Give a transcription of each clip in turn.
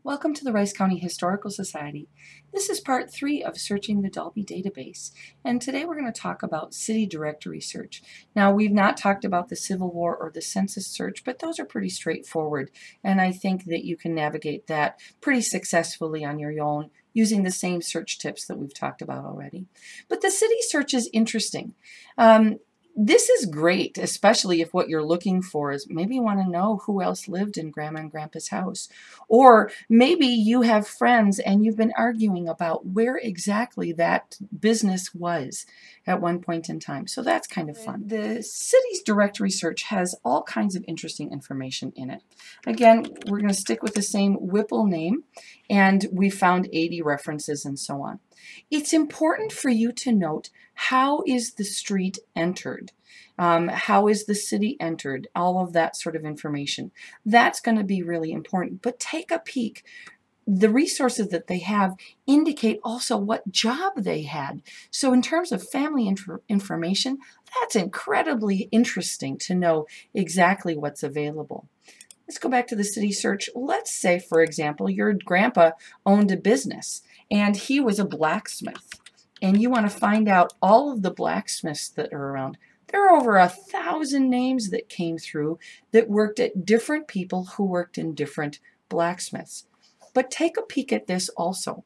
Welcome to the Rice County Historical Society. This is part 3 of searching the Dalby Database, and today we're going to talk about city directory search. Now, we've not talked about the Civil War or the census search, but those are pretty straightforward, and I think that you can navigate that pretty successfully on your own using the same search tips that we've talked about already. But the city search is interesting. This is great, especially if what you're looking for is maybe you want to know who else lived in Grandma and Grandpa's house. Or maybe you have friends and you've been arguing about where exactly that business was at one point in time. So that's kind of fun. The city's directory search has all kinds of interesting information in it. Again, we're going to stick with the same Whipple name, and we found 80 references and so on. It's important for you to note, how is the street entered? How is the city entered? All of that sort of information. That's going to be really important. But take a peek. The resources that they have indicate also what job they had. So in terms of family information, that's incredibly interesting to know exactly what's available. Let's go back to the city search. Let's say, for example, your grandpa owned a business and he was a blacksmith, and you want to find out all of the blacksmiths that are around. There are over 1,000 names that came through that worked at different people who worked in different blacksmiths. But take a peek at this also.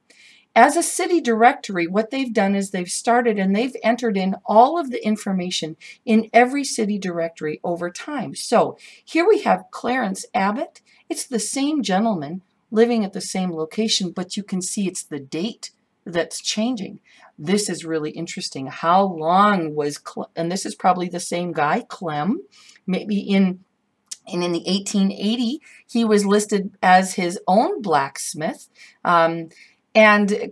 As a city directory, what they've done is they've started and they've entered in all of the information in every city directory over time. So here we have Clarence Abbott. It's the same gentleman living at the same location, but you can see it's the date that's changing. This is really interesting. How long was, and this is probably the same guy, Clem, maybe in the 1880, he was listed as his own blacksmith. And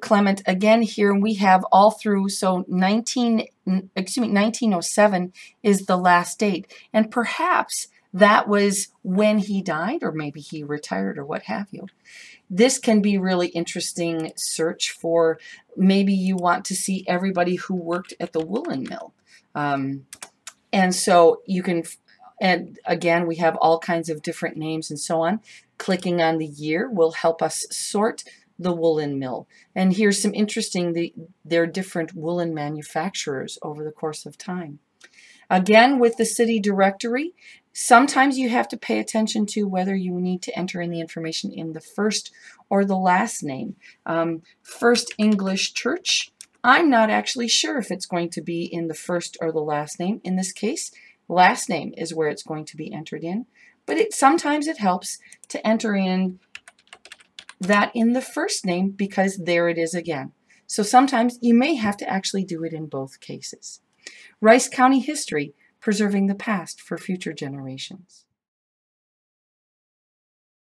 Clement, again, here we have all through, so 1907 is the last date. And perhaps that was when he died, or maybe he retired, or what have you. This can be really interesting search for, maybe you want to see everybody who worked at the Woolen Mill. And so you can, and again, we have all kinds of different names and so on. Clicking on the year will help us sort the Woolen Mill. And here's some interesting, there are different woolen manufacturers over the course of time. Again, with the city directory, sometimes you have to pay attention to whether you need to enter in the information in the first or the last name. First English Church, I'm not actually sure if it's going to be in the first or the last name. In this case, last name is where it's going to be entered in. But sometimes it helps to enter in that in the first name, because there it is again. So sometimes you may have to actually do it in both cases. Rice County History, preserving the past for future generations.